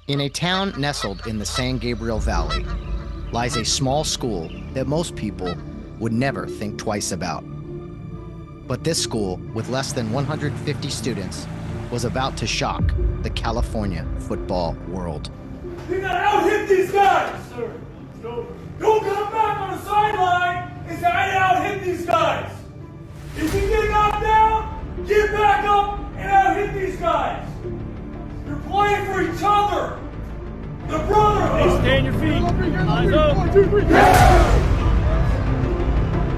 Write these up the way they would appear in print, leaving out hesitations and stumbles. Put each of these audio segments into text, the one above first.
In a town nestled in the San Gabriel Valley lies a small school that most people would never think twice about. But this school, with less than 150 students, was about to shock the California football world. You gotta out-hit these guys! Sir, don't come back on the sideline and say, I out-hit these guys! If you get knocked down, get back up and out-hit these guys! You're playing for each other! The brotherhood! Hey, stay on your feet! Eyes up! 1, 2, 3, yeah!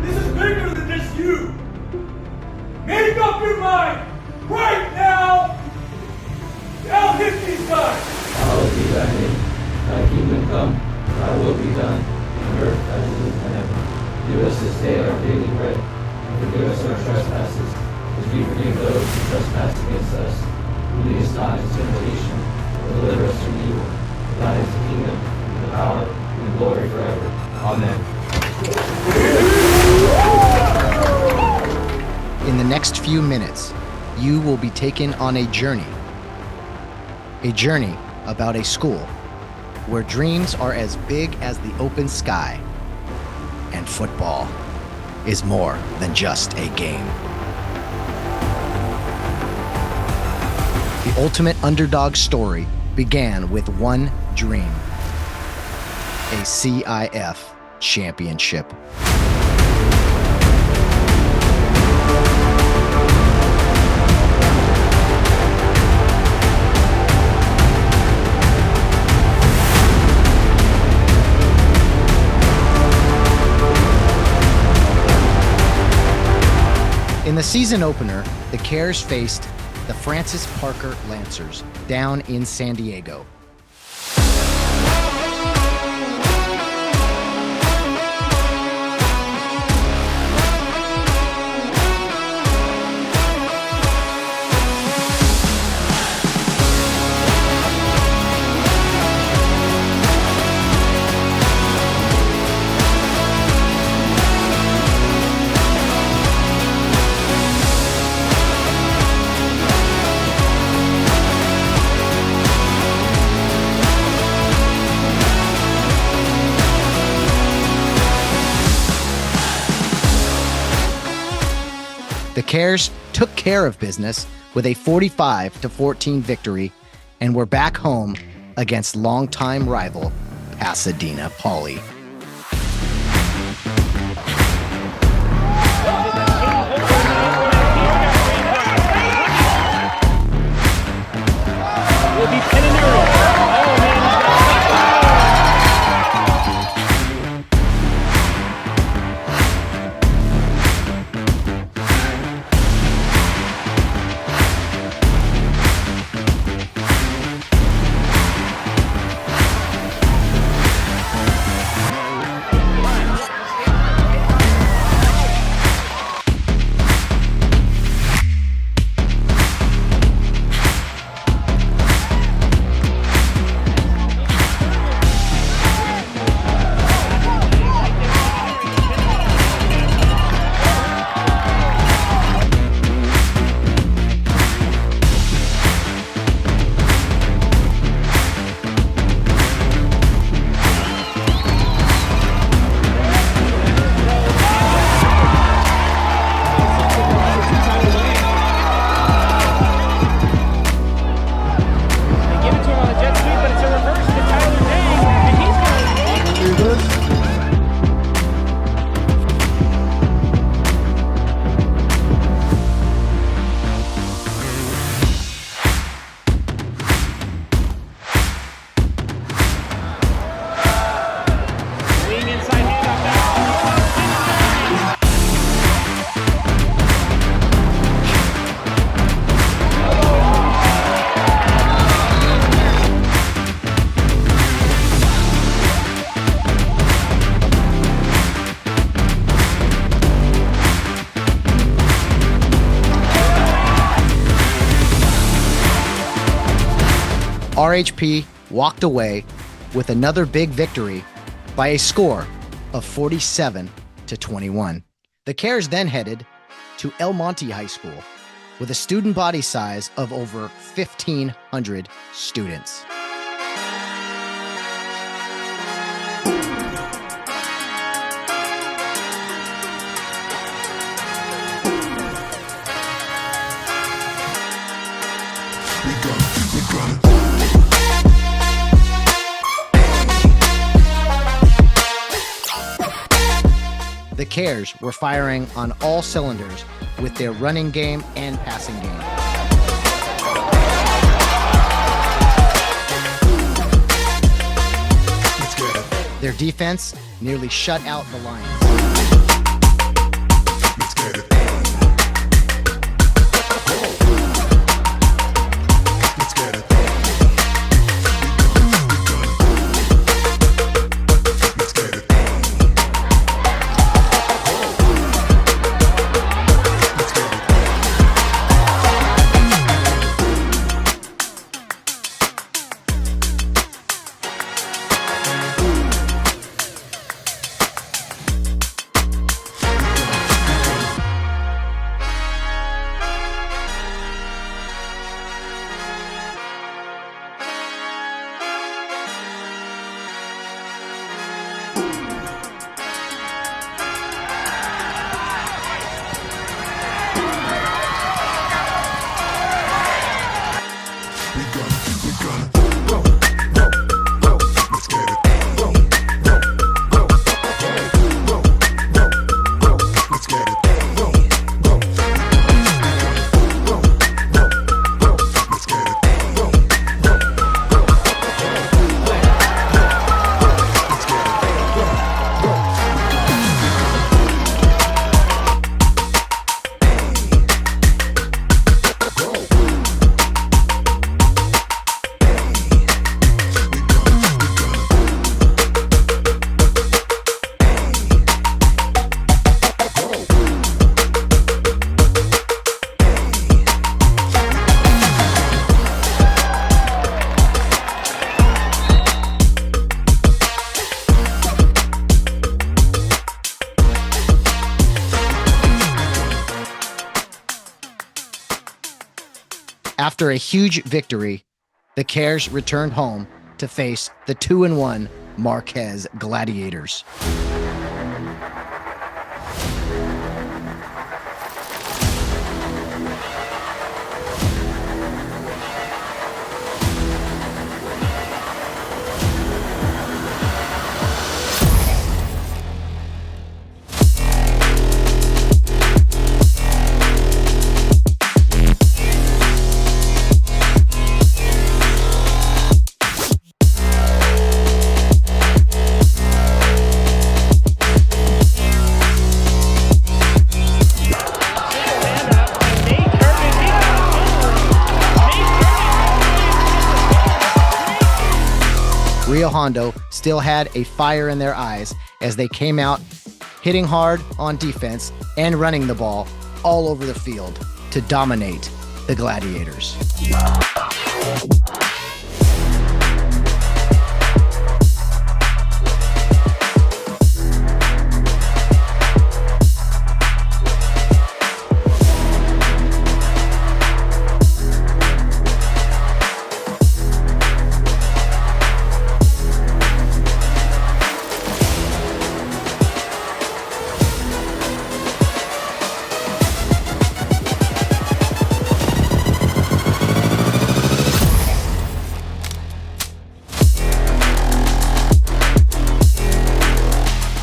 This is bigger than just you! Make up your mind right now! Out-hit these guys! Hallowed be thy name. Thy kingdom come, thy will be done, on earth as it is in heaven. Give us this day our daily bread, and forgive us our trespasses, as we forgive those who trespass against us. Lead us not into temptation, but deliver us from evil. For thine is the kingdom, and the power, and the glory forever. Amen. In the next few minutes, you will be taken on a journey. A journey about a school where dreams are as big as the open sky, and football is more than just a game. The ultimate underdog story began with one dream: a CIF championship. In the season opener, the Cares faced the Francis Parker Lancers down in San Diego. The Cares took care of business with a 45-14 victory and were back home against longtime rival Pasadena Poly. We'll be pinning her. RHP walked away with another big victory by a score of 47-21. The Cares then headed to El Monte High School with a student body size of over 1,500 students. The Cares were firing on all cylinders with their running game and passing game. Their defense nearly shut out the Lions. After a huge victory, the Cares returned home to face the 2-1 Marquez Gladiators. Rio Hondo still had a fire in their eyes as they came out hitting hard on defense and running the ball all over the field to dominate the Gladiators.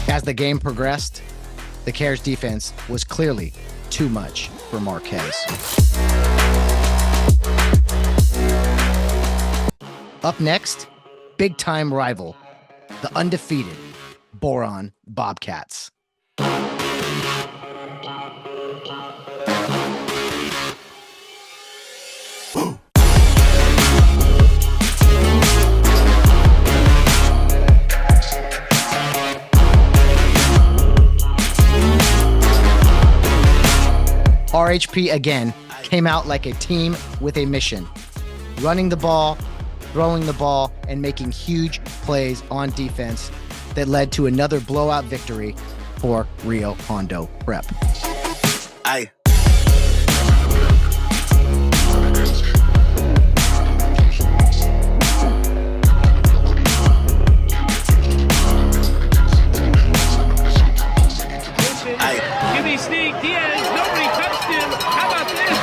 As the game progressed, the Cares defense was clearly too much for Marquez. Up next, big-time rival, the undefeated Boron Bobcats. RHP again came out like a team with a mission, running the ball, throwing the ball, and making huge plays on defense that led to another blowout victory for Rio Hondo Prep. Aye. Give me sneak, Diaz, nobody touched him. How about this?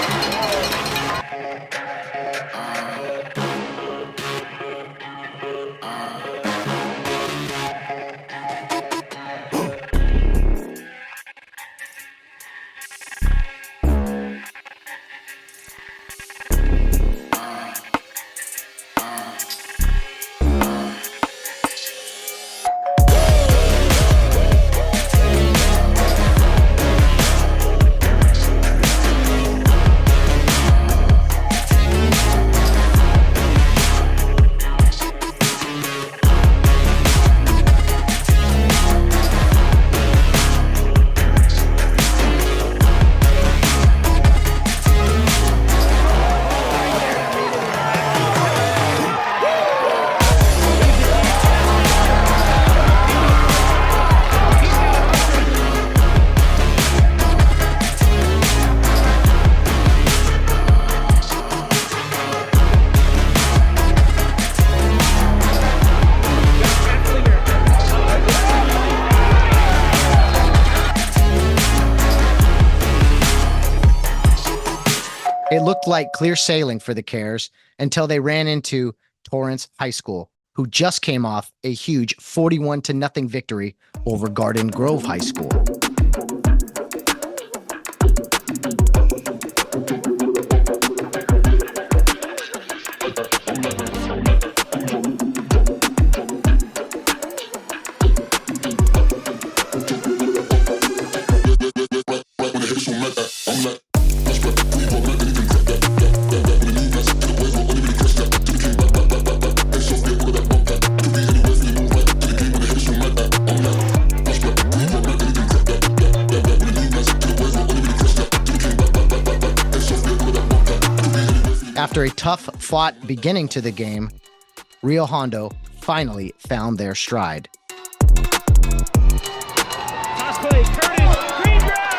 looked like clear sailing for the Cares until they ran into Torrance High School, who just came off a huge 41-0 victory over Garden Grove High School. After a tough-fought beginning to the game, Rio Hondo finally found their stride. Toss play, Curtis, green grass,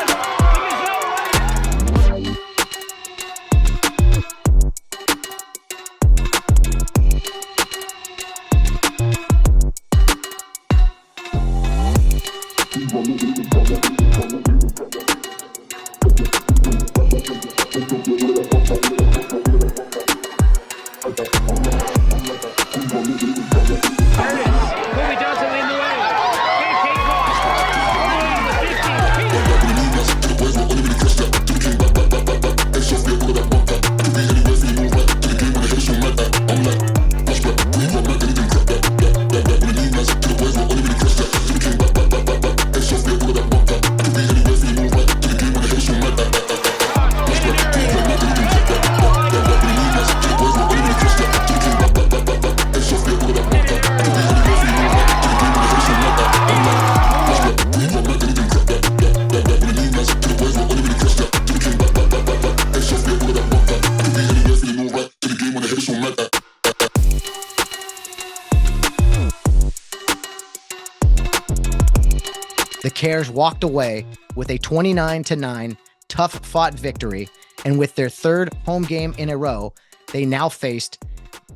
The Cares walked away with a 29-9 tough-fought victory, and with their third home game in a row, they now faced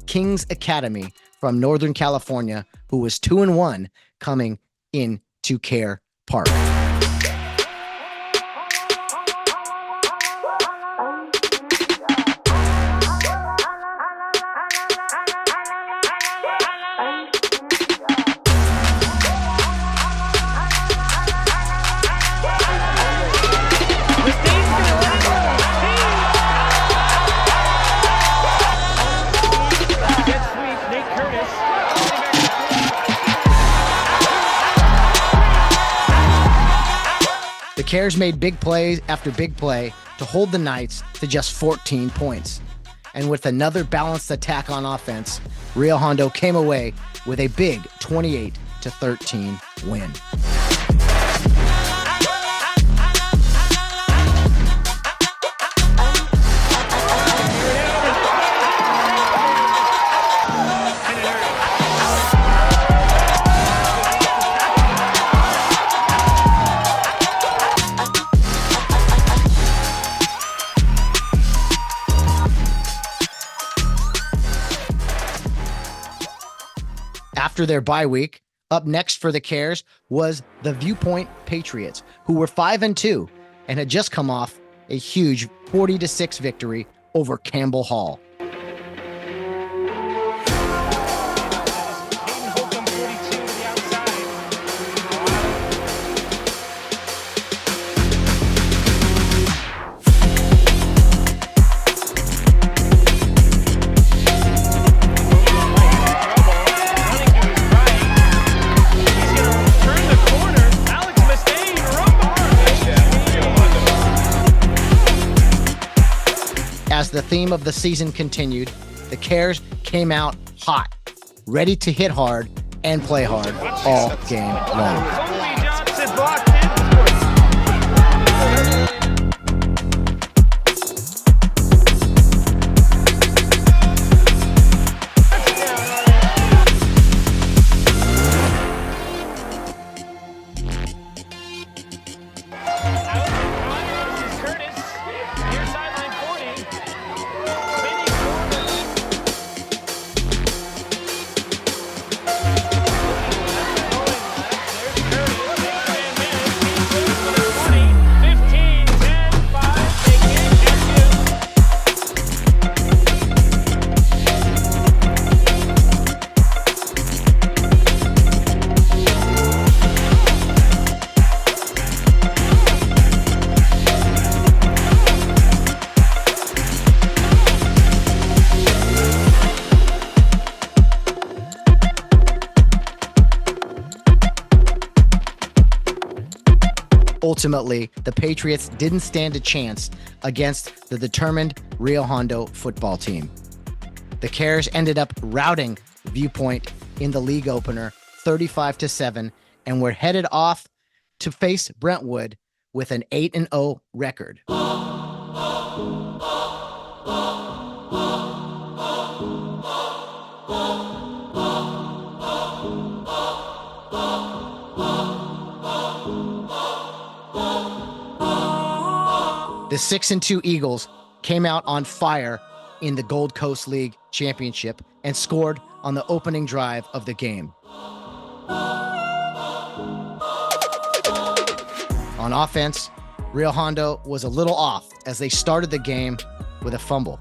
Kings Academy from Northern California, who was 2-1 coming into Care Park. The Cares made big plays after big play to hold the Knights to just 14 points. And with another balanced attack on offense, Rio Hondo came away with a big 28-13 win. After their bye week, up next for the Cares was the Viewpoint Patriots, who were 5-2 and had just come off a huge 40-6 victory over Campbell Hall. As the theme of the season continued, the Cares came out hot, ready to hit hard and play hard all game long. Landry Johnson blocked it. Curtis. Ultimately, the Patriots didn't stand a chance against the determined Rio Hondo football team. The Cares ended up routing Viewpoint in the league opener 35-7 and were headed off to face Brentwood with an 8-0 record. The 6-2 Eagles came out on fire in the Gold Coast League Championship and scored on the opening drive of the game. On offense, Rio Hondo was a little off as they started the game with a fumble.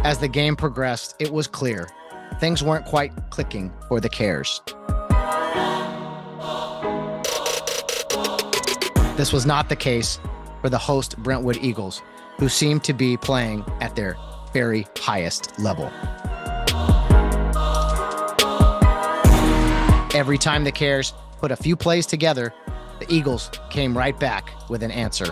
As the game progressed, it was clear things weren't quite clicking for the Cares. This was not the case for the host Brentwood Eagles, who seemed to be playing at their very highest level. Every time the Cares put a few plays together, the Eagles came right back with an answer.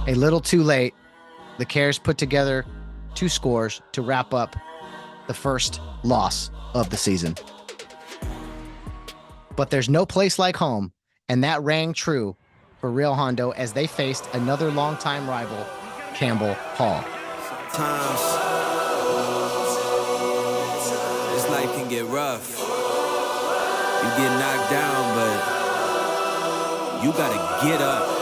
A little too late, the Cares put together 2 scores to wrap up the first loss of the season. But there's no place like home, and that rang true for Rio Hondo as they faced another longtime rival, Campbell Hall. Sometimes this life can get rough. You get knocked down, but you gotta get up.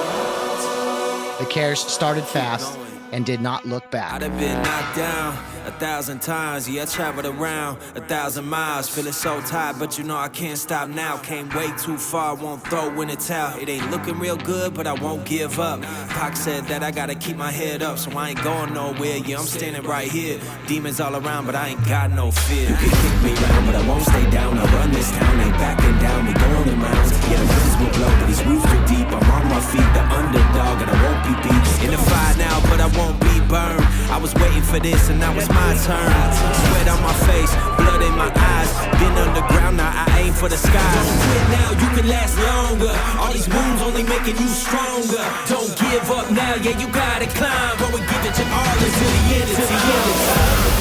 The Cares started fast and did not look back. I'd have been knocked down 1,000 times. Yeah, I traveled around 1,000 miles. Feeling so tired, but you know I can't stop now. Came way too far, won't throw in the towel. It ain't looking real good, but I won't give up. Pac said that I gotta keep my head up, so I ain't going nowhere. Yeah, I'm standing right here. Demons all around, but I ain't got no fear. You can kick me down, but I won't stay down. I run this town, ain't backing down. We going in rounds. Yeah, the winds will blow, but these roofs too deep. I'm on my feet, the underdog, and I won't be beat. In the fire now, but I won't be burned. I was waiting for this, and now it's my turn. Sweat on my face, blood in my eyes. Been underground, now I aim for the skies. Don't quit now, you can last longer. All these wounds only making you stronger. Don't give up now, yeah, you gotta climb. But we give it your all until the end, until the end of time.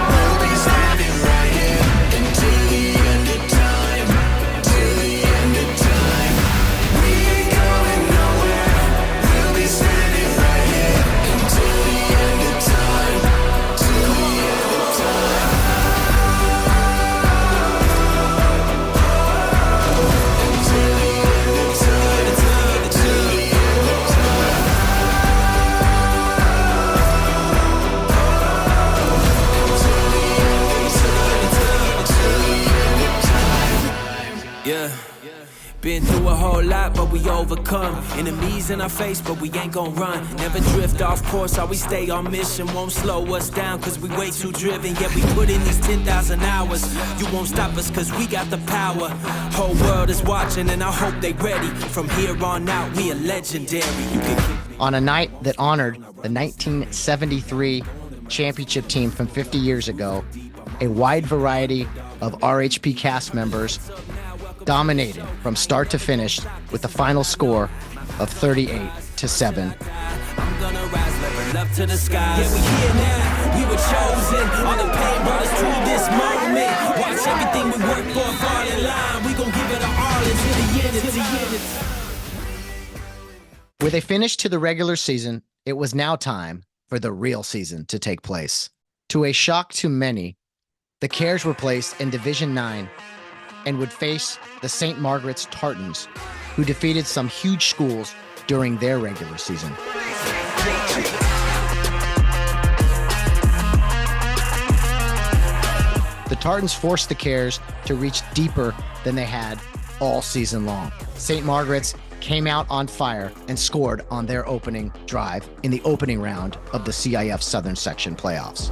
We'll be standing right here until the end of time. Till the end of time. We ain't going nowhere. We'll be standing right here until the end of time. Till the end of time. Until the end of time. Until the end of time. Yeah. Been through a whole lot, but we overcome. Enemies in our face, but we ain't gon' run. Never drift off course, always stay on mission. Won't slow us down, cause we way too driven. Yeah, we put in these 10,000 hours. You won't stop us, cause we got the power. Whole world is watching, and I hope they ready. From here on out, we are legendary. On a night that honored the 1973 championship team from 50 years ago, a wide variety of RHP cast members dominated from start to finish with a final score of 38-7. I'm gonna rise, level up to the skies. Yeah, we here now, we were chosen. All the pain brought us to this moment. Watch everything we work for fall in line. We gon' give it our all until the end, until the end. With a finish to the regular season It was now time for the real season to take place. To a shock to many, the Cares were placed in Division 9 and would face the St. Margaret's Tartans, who defeated some huge schools during their regular season. The Tartans forced the Cares to reach deeper than they had all season long. St. Margaret's came out on fire and scored on their opening drive in the opening round of the CIF Southern Section playoffs.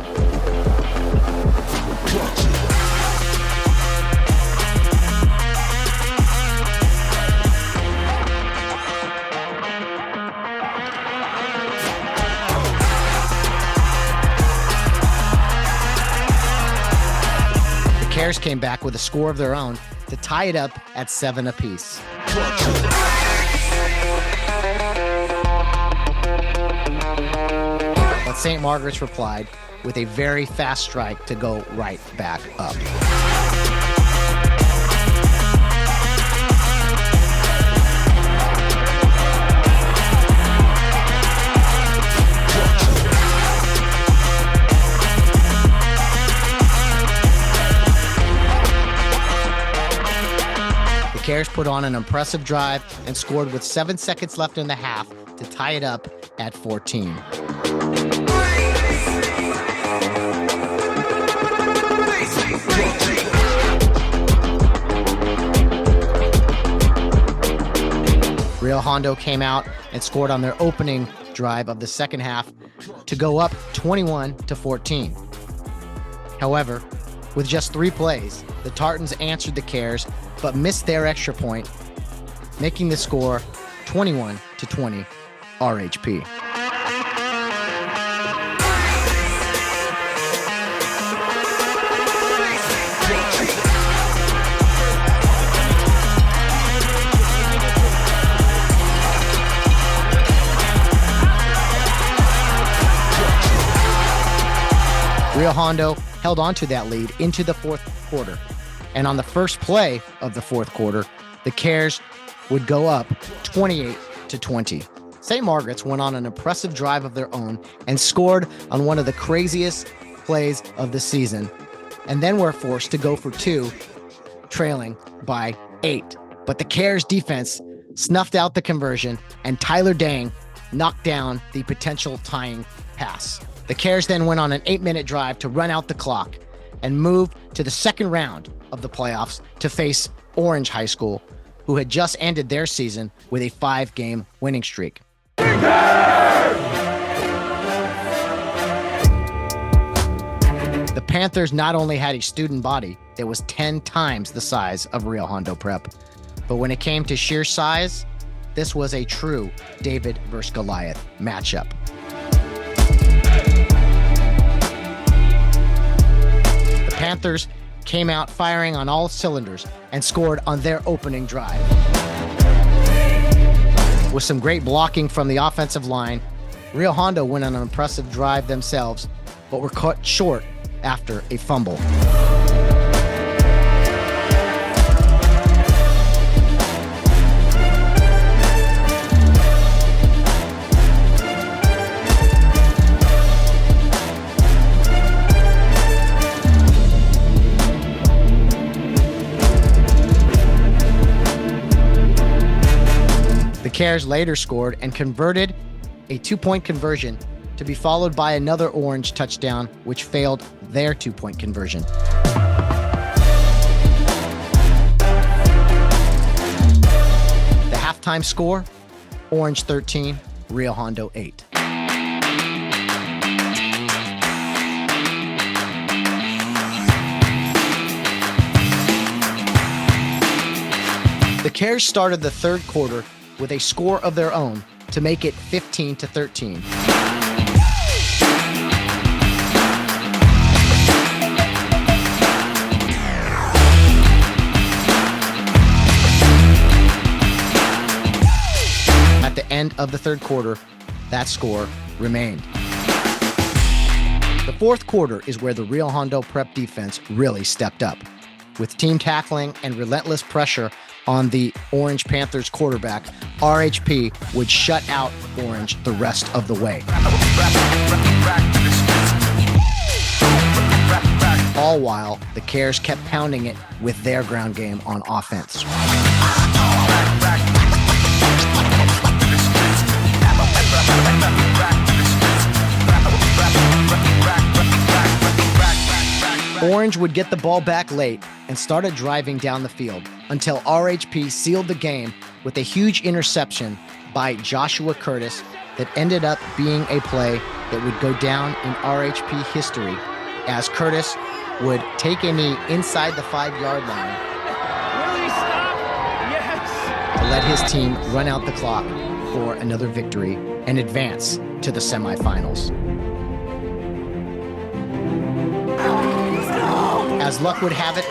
The Cares came back with a score of their own to tie it up at 7 apiece. But St. Margaret's replied with a very fast strike to go right back up. The Cares put on an impressive drive and scored with 7 seconds left in the half to tie it up at 14. Rio Hondo came out and scored on their opening drive of the second half to go up 21-14. However, with just 3 plays, the Tartans answered the Cares but missed their extra point, making the score 21-20 RHP. Rio Hondo held on to that lead into the fourth quarter. And on the first play of the fourth quarter, the Cares would go up 28-20. St. Margaret's went on an impressive drive of their own and scored on one of the craziest plays of the season, and then were forced to go for 2, trailing by 8. But the Cares defense snuffed out the conversion, and Tyler Dang knocked down the potential tying pass. The Cares then went on an 8-minute drive to run out the clock and move to the second round of the playoffs to face Orange High School, who had just ended their season with a 5-game winning streak. The Panthers not only had a student body that was 10 times the size of Rio Hondo Prep, but when it came to sheer size, this was a true David versus Goliath matchup. The Panthers came out firing on all cylinders and scored on their opening drive. With some great blocking from the offensive line, Rio Hondo went on an impressive drive themselves, but were cut short after a fumble. The Cares later scored and converted a 2-point conversion to be followed by another Orange touchdown, which failed their 2-point conversion. The halftime score, Orange 13, Rio Hondo 8. The Cares started the third quarter with a score of their own to make it 15-13. At the end of the third quarter, that score remained. The fourth quarter is where the Rio Hondo Prep defense really stepped up, with team tackling and relentless pressure on the Orange Panthers quarterback, RHP would shut out Orange the rest of the way. All while the Cares kept pounding it with their ground game on offense. Orange would get the ball back late and started driving down the field until RHP sealed the game with a huge interception by Joshua Curtis that ended up being a play that would go down in RHP history, as Curtis would take a knee inside the 5-yard line to let his team run out the clock for another victory and advance to the semifinals. As luck would have it,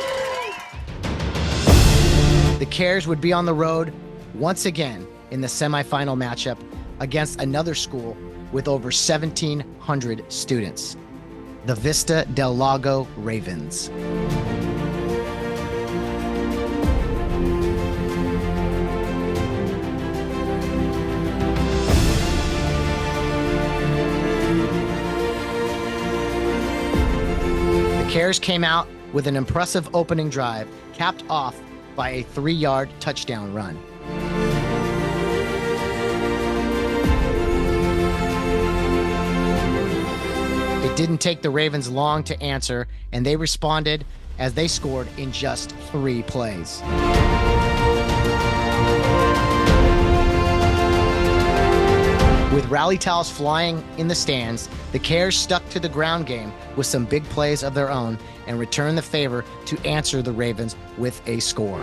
the Cares would be on the road once again in the semifinal matchup against another school with over 1,700 students, the Vista del Lago Ravens. The Cares came out with an impressive opening drive, capped off by a 3-yard touchdown run. It didn't take the Ravens long to answer, and they responded as they scored in just 3 plays. With rally towels flying in the stands, the Cares stuck to the ground game with some big plays of their own and returned the favor to answer the Ravens with a score.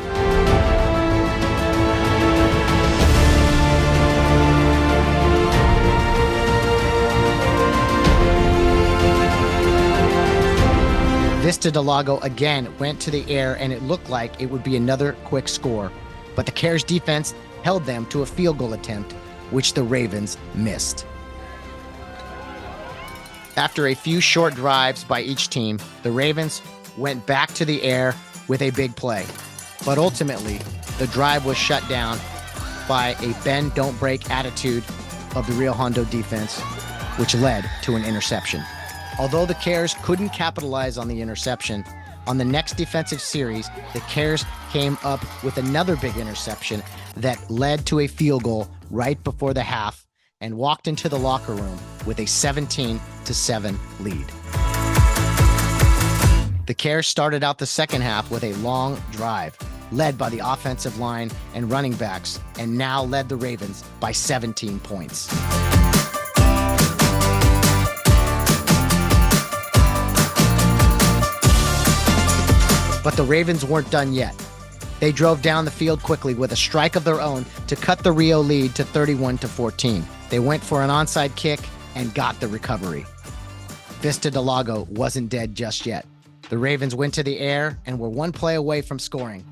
Vista del Lago again went to the air, and it looked like it would be another quick score, but the Cares defense held them to a field goal attempt, which the Ravens missed. After a few short drives by each team, the Ravens went back to the air with a big play, but ultimately the drive was shut down by a bend don't break attitude of the Rio Hondo defense, which led to an interception. Although the Cares couldn't capitalize on the interception, on the next defensive series, the Cares came up with another big interception that led to a field goal right before the half and walked into the locker room with a 17-7 lead. The Cares started out the second half with a long drive, led by the offensive line and running backs, and now led the Ravens by 17 points. But the Ravens weren't done yet. They drove down the field quickly with a strike of their own to cut the Rio lead to 31-14. They went for an onside kick and got the recovery. Vista del Lago wasn't dead just yet. The Ravens went to the air and were one play away from scoring.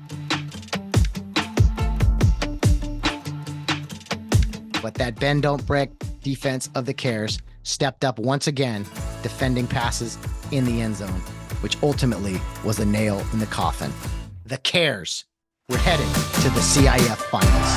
But that bend don't break defense of the Cares stepped up once again, defending passes in the end zone, which ultimately was a nail in the coffin. The Cares were headed to the CIF Finals.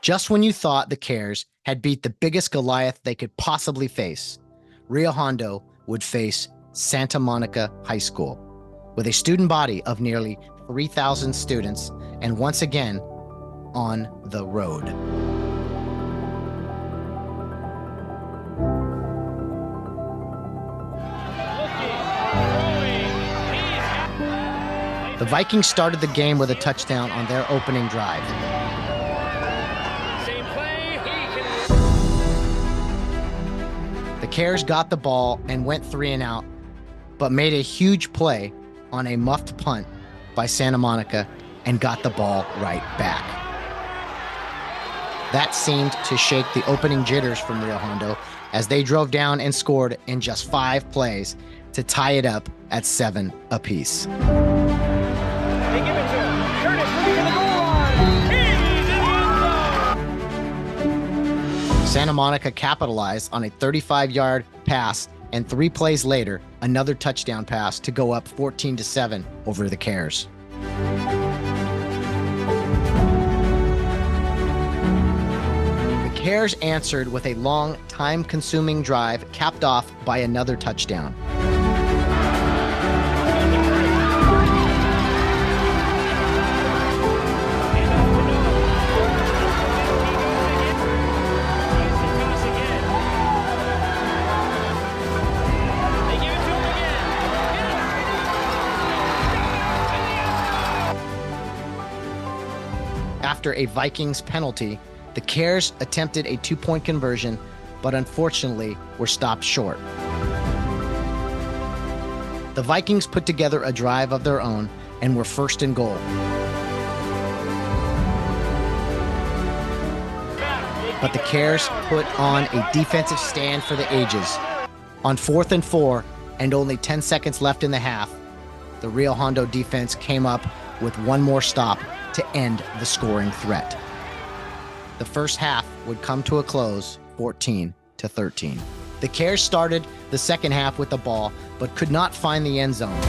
Just when you thought the Cares had beat the biggest Goliath they could possibly face, Rio Hondo would face Santa Monica High School with a student body of nearly 3,000 students, and once again on the road. The Vikings started the game with a touchdown on their opening drive. The Cares got the ball and went 3 and out, but made a huge play on a muffed punt by Santa Monica and got the ball right back. That seemed to shake the opening jitters from Rio Hondo as they drove down and scored in just 5 plays to tie it up at 7 apiece. They give it to him. Curtis looking for the goal line. He's in the end zone. Santa Monica capitalized on a 35-yard pass and 3 plays later, another touchdown pass to go up 14-7 over the Cares. The Cares answered with a long, time-consuming drive capped off by another touchdown. After a Vikings penalty, the Cares attempted a 2-point conversion, but unfortunately were stopped short. The Vikings put together a drive of their own and were first and goal. But the Cares put on a defensive stand for the ages. On 4th and 4 and only 10 seconds left in the half, the Rio Hondo defense came up with one more stop to end the scoring threat. The first half would come to a close 14-13. The Cares started the second half with the ball, but could not find the end zone.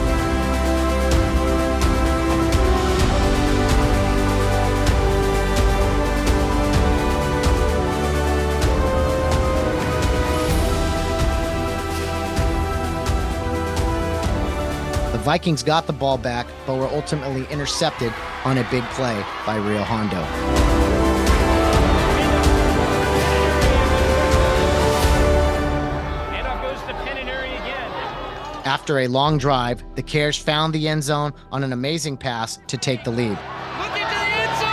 The Vikings got the ball back, but were ultimately intercepted on a big play by Rio Hondo. After a long drive, the Cares found the end zone on an amazing pass to take the lead. Look into the end zone!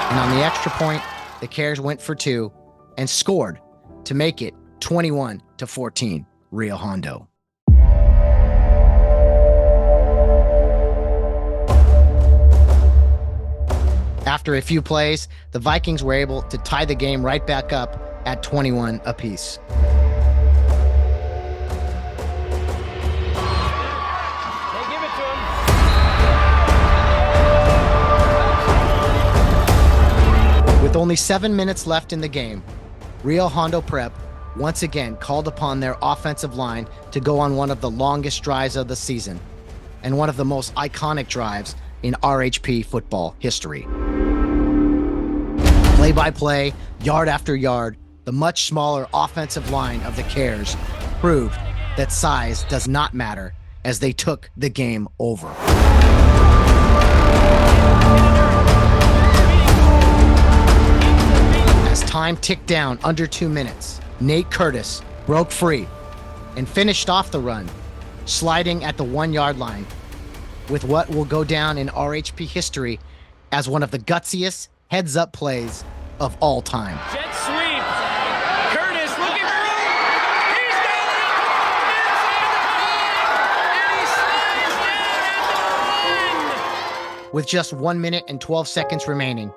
And on the extra point, the Cares went for 2 and scored to make it 21-14, Rio Hondo. After a few plays, the Vikings were able to tie the game right back up at 21 apiece. They give it to him. With only 7 minutes left in the game, Rio Hondo Prep once again called upon their offensive line to go on one of the longest drives of the season and one of the most iconic drives in RHP football history. Play-by-play, yard after yard, the much smaller offensive line of the Cares proved that size does not matter as they took the game over. As time ticked down under 2 minutes, Nate Curtis broke free and finished off the run, sliding at the 1-yard line with what will go down in RHP history as one of the gutsiest heads-up plays of all time. Jet sweep. Curtis looking for room. He's got it inside the 5, and he slides down at the 1. With just 1 minute and 12 seconds remaining,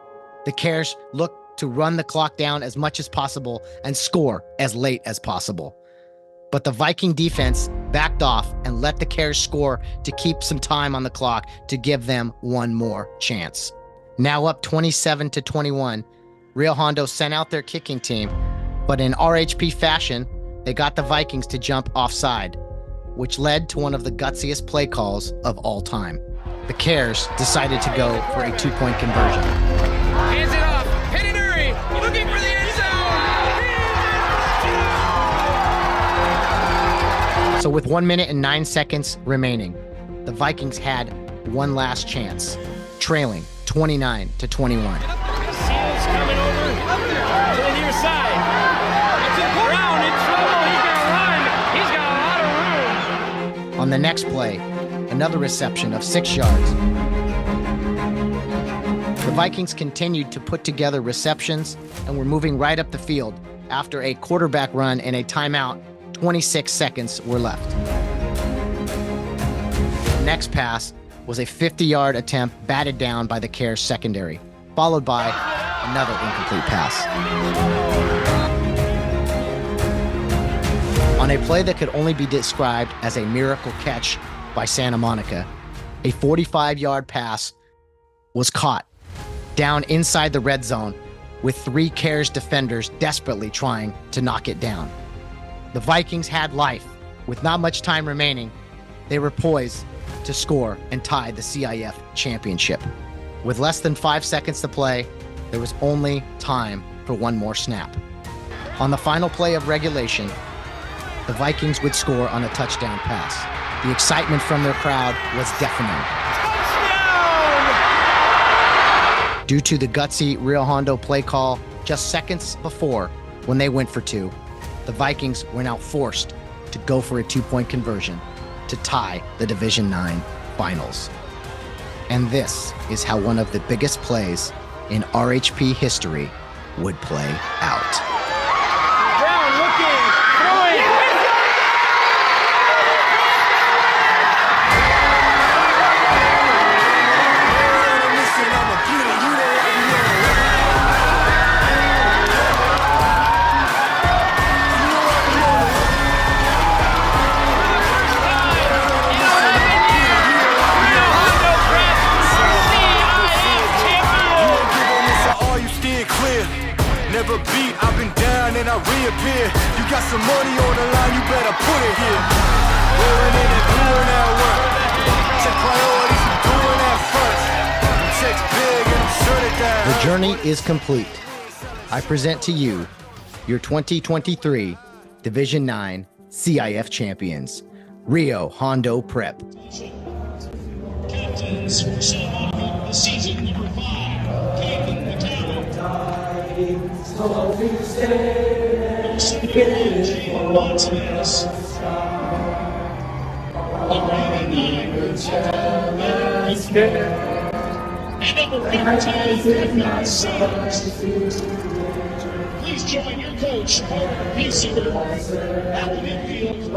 the Cares looked to run the clock down as much as possible and score as late as possible. But the Viking defense backed off and let the Cares score to keep some time on the clock to give them one more chance. Now up 27-21, Rio Hondo sent out their kicking team, but in RHP fashion, they got the Vikings to jump offside, which led to one of the gutsiest play calls of all time. The Cares decided to go for a 2-point conversion. Hands it off. Hit and hurry. Looking for the end zone. So with 1 minute and 9 seconds remaining, the Vikings had one last chance, trailing 29-21. Seals coming over to the near side. Brown in trouble. He's going to run. He's got a lot of room. On the next play, another reception of 6 yards. The Vikings continued to put together receptions and were moving right up the field after a quarterback run and a timeout. 26 seconds were left. The next pass was a 50-yard attempt batted down by the Cares secondary, followed by another incomplete pass. On a play that could only be described as a miracle catch by Santa Monica, a 45-yard pass was caught down inside the red zone with 3 Cares defenders desperately trying to knock it down. The Vikings had life. With not much time remaining, they were poised to score and tie the CIF championship. With less than 5 seconds to play, there was only time for one more snap. On the final play of regulation, the Vikings would score on a touchdown pass. The excitement from their crowd was deafening. Touchdown! Due to the gutsy Rio Hondo play call just seconds before, when they went for 2, the Vikings were now forced to go for a 2-point conversion to tie the Division IX Finals. And this is how one of the biggest plays in RHP history would play out. Brown looking, throwing. Never beat, I've been down and I reappear. You got some money on the line, you better put it here. Wearing it and doing that work. Check priorities and doing that first. Checks big and I'm shut it down. The journey is complete. I present to you your 2023 Division IX CIF champions, Rio Hondo Prep. Captains for the season number 5, Kyrin Gahagan. Marquez. The reigning Margarets. And number 15, please join your coach, receiver, Allen Infield.